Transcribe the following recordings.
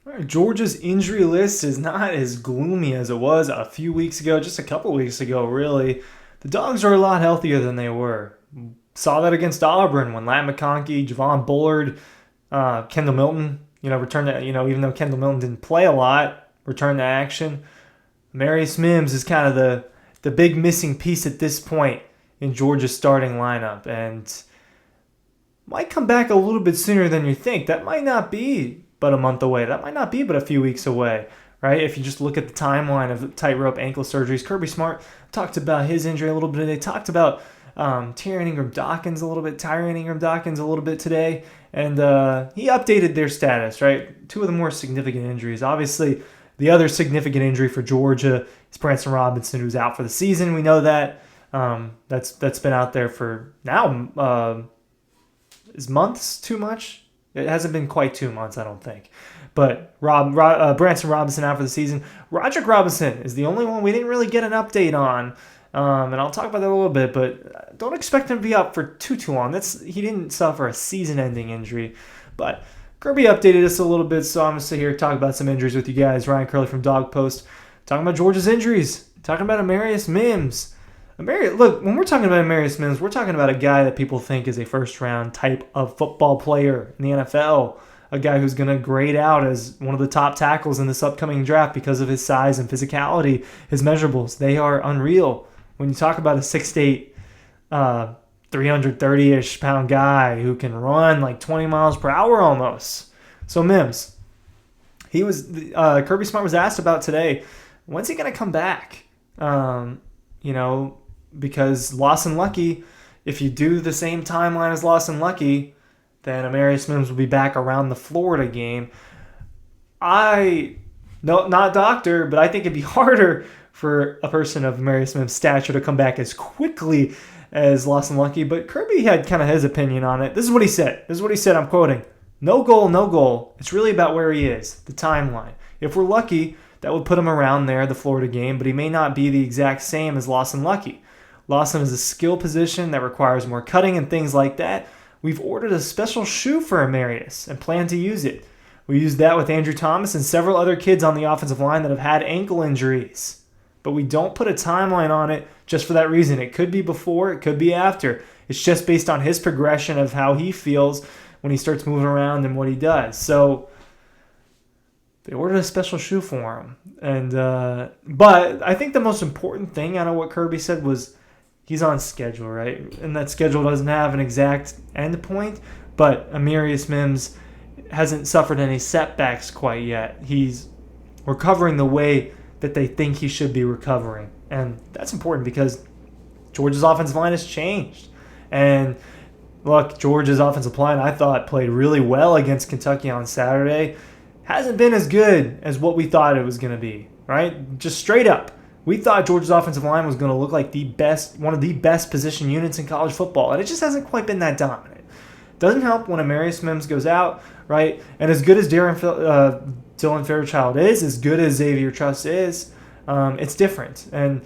All right, Georgia's injury list is not as gloomy as it was a few weeks ago, just a couple weeks ago, really. The Dogs are a lot healthier than they were. Saw that against Auburn when Lat McConkey, Javon Bullard, Kendall Milton, returned to, even though Kendall Milton didn't play a lot, returned to action. Amarius Mims is kind of the big missing piece at this point in Georgia's starting lineup and might come back a little bit sooner than you think. That might not be but a month away. That might not be but a few weeks away, right? If you just look at the timeline of tightrope ankle surgeries, Kirby Smart talked about his injury a little bit. They talked about Tyrion Ingram-Dawkins a little bit today, and he updated their status, right? Two of the more significant injuries. Obviously, the other significant injury for Georgia is Branson Robinson, who's out for the season. We know that. That's been out there for now. Is months too much? It hasn't been quite 2 months, I don't think. But Branson Robinson out for the season. Roderick Robinson is the only one we didn't really get an update on. And I'll talk about that a little bit, but don't expect him to be out for too long. He didn't suffer a season-ending injury. But Kirby updated us a little bit, so I'm going to sit here and talk about some injuries with you guys. Ryan Curley from Dog Post, talking about Georgia's injuries, talking about Amarius Mims. Look, when we're talking about Amarius Mims, we're talking about a guy that people think is a first-round type of football player in the NFL, a guy who's going to grade out as one of the top tackles in this upcoming draft because of his size and physicality, his measurables. They are unreal. When you talk about a 6'8", 330-ish pound guy who can run like 20 miles per hour almost. So Mims, Kirby Smart was asked about today, when's he going to come back? Because Lawson Lucky, if you do the same timeline as Lawson Lucky, then Amarius Mims will be back around the Florida game. Not doctor, but I think it'd be harder for a person of Amarius Mims' stature to come back as quickly as Lawson Lucky. But Kirby had kind of his opinion on it. This is what he said. I'm quoting, no goal. It's really about where he is, the timeline. If we're lucky, that would put him around there, the Florida game, but he may not be the exact same as Lawson Lucky. Lawson is a skill position that requires more cutting and things like that. We've ordered a special shoe for Amarius and plan to use it. We used that with Andrew Thomas and several other kids on the offensive line that have had ankle injuries. But we don't put a timeline on it just for that reason. It could be before, it could be after. It's just based on his progression of how he feels when he starts moving around and what he does. So they ordered a special shoe for him. But I think the most important thing out of what Kirby said was he's on schedule, right? And that schedule doesn't have an exact end point, but Amarius Mims hasn't suffered any setbacks quite yet. He's recovering the way that they think he should be recovering. And that's important because Georgia's offensive line has changed. And look, Georgia's offensive line, I thought, played really well against Kentucky on Saturday. Hasn't been as good as what we thought it was going to be, right? Just straight up. We thought Georgia's offensive line was going to look like one of the best position units in college football, and it just hasn't quite been that dominant. Doesn't help when Amarius Mims goes out, right? And as good as Dylan Fairchild is, as good as Xavier Truss is, it's different, and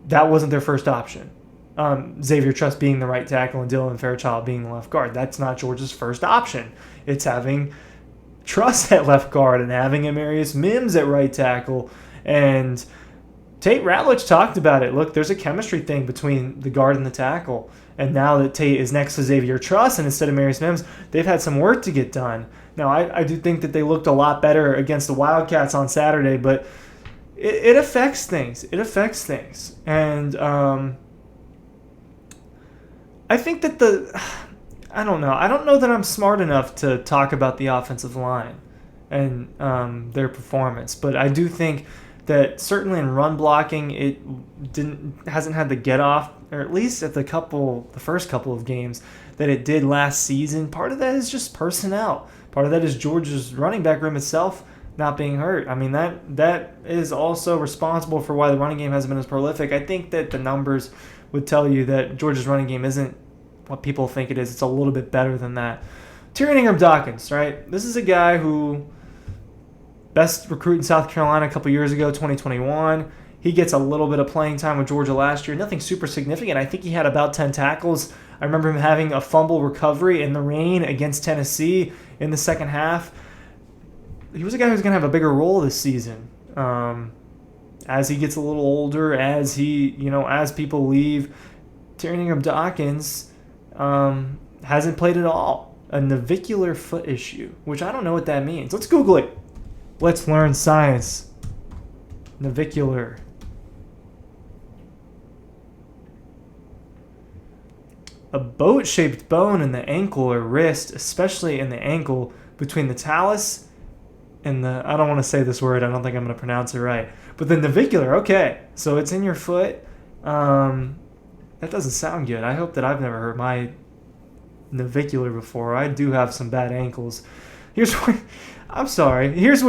that wasn't their first option. Xavier Truss being the right tackle and Dylan Fairchild being the left guard. That's not Georgia's first option. It's having Truss at left guard and having Amarius Mims at right tackle. And Tate Ratledge talked about it. Look, there's a chemistry thing between the guard and the tackle. And now that Tate is next to Xavier Truss and instead of Amarius Mims, they've had some work to get done. Now, I do think that they looked a lot better against the Wildcats on Saturday, but it affects things. And I think that I don't know. I don't know that I'm smart enough to talk about the offensive line and their performance, but I do think that certainly in run blocking, it hasn't had the get off, or at least at the first couple of games that it did last season. Part of that is just personnel. Part of that is Georgia's running back room itself not being hurt. I mean, that is also responsible for why the running game hasn't been as prolific. I think that the numbers would tell you that Georgia's running game isn't what people think it is. It's a little bit better than that. Tyrion Ingram-Dawkins, right? This is a guy who best recruit in South Carolina a couple years ago, 2021. He gets a little bit of playing time with Georgia last year. Nothing super significant. I think he had about 10 tackles. I remember him having a fumble recovery in the rain against Tennessee in the second half. he was a guy who's going to have a bigger role this season. As he gets a little older, as as people leave, Tyrion Ingram-Dawkins hasn't played at all. A navicular foot issue, which I don't know what that means. Let's Google it. Let's learn science. Navicular. A boat-shaped bone in the ankle or wrist, especially in the ankle between the talus and the, I don't want to say this word, I don't think I'm going to pronounce it right, but the navicular, okay, so it's in your foot. That doesn't sound good. I hope that I've never hurt my navicular before. I do have some bad ankles. Here's what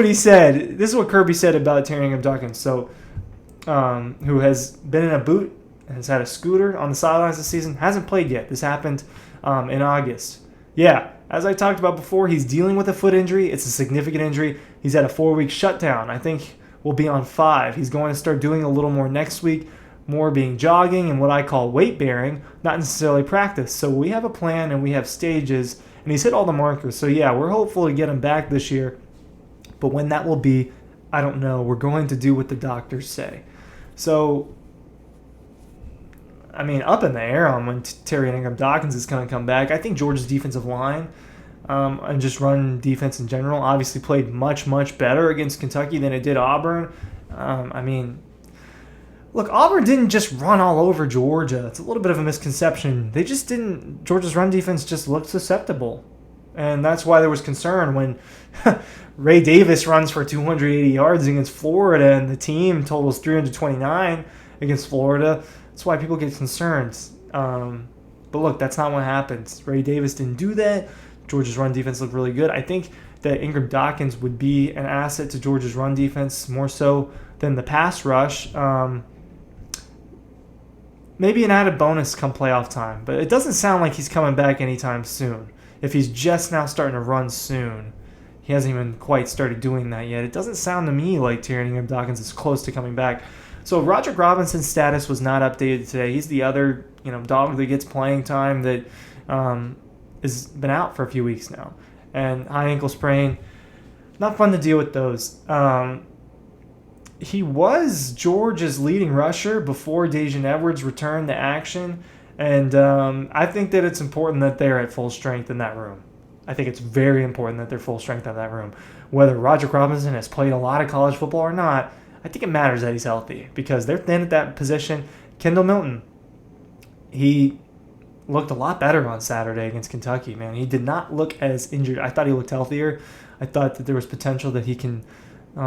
he said. This is what Kirby said about Tyrion Ingram-Dawkins. So, who has been in a boot, has had a scooter on the sidelines this season, hasn't played yet. This happened in August. Yeah, as I talked about before, he's dealing with a foot injury. It's a significant injury. He's had a 4-week shutdown. I think we'll be on 5. He's going to start doing a little more next week, more being jogging and what I call weight bearing, not necessarily practice. So we have a plan and we have stages, and he's hit all the markers. So yeah, we're hopeful to get him back this year. But when that will be, I don't know. We're going to do what the doctors say. So, I mean, up in the air on when Tyrion Ingram-Dawkins is going to come back. I think Georgia's defensive line and just run defense in general obviously played much, much better against Kentucky than it did Auburn. Look, Auburn didn't just run all over Georgia. It's a little bit of a misconception. They just didn't. Georgia's run defense just looked susceptible. And that's why there was concern when Ray Davis runs for 280 yards against Florida and the team totals 329 against Florida. That's why people get concerned. But look, that's not what happens. Ray Davis didn't do that. Georgia's run defense looked really good. I think that Ingram-Dawkins would be an asset to Georgia's run defense more so than the pass rush. Maybe an added bonus come playoff time. But it doesn't sound like he's coming back anytime soon. If he's just now starting to run soon, he hasn't even quite started doing that yet. It doesn't sound to me like Tyrion Ingram-Dawkins is close to coming back. So Roderick Robinson's status was not updated today. He's the other, dog that gets playing time that has been out for a few weeks now. And high ankle sprain, not fun to deal with those. He was Georgia's leading rusher before Daijun Edwards returned to action. And I think that it's important that they're at full strength in that room. I think it's very important that they're full strength in that room. Whether Roderick Robinson has played a lot of college football or not, I think it matters that he's healthy because they're thin at that position. Kendall Milton, he looked a lot better on Saturday against Kentucky, man. He did not look as injured. I thought he looked healthier. I thought that there was potential that he can I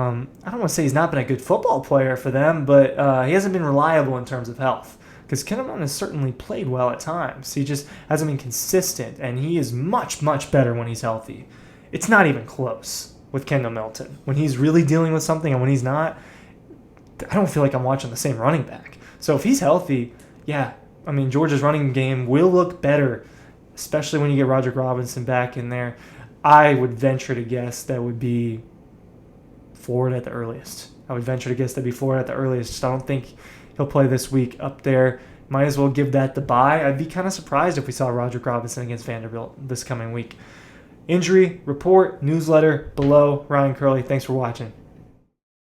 don't want to say he's not been a good football player for them, but he hasn't been reliable in terms of health. Because Kendall Milton has certainly played well at times. He just hasn't been consistent, and he is much, much better when he's healthy. It's not even close with Kendall Milton. When he's really dealing with something and when he's not, I don't feel like I'm watching the same running back. So if he's healthy, yeah, Georgia's running game will look better, especially when you get Roderick Robinson back in there. I would venture to guess that would be Florida at the earliest. I don't think he'll play this week up there. Might as well give that the bye. I'd be kind of surprised if we saw Roderick Robinson against Vanderbilt this coming week. Injury report, newsletter below. Ryan Curley, thanks for watching.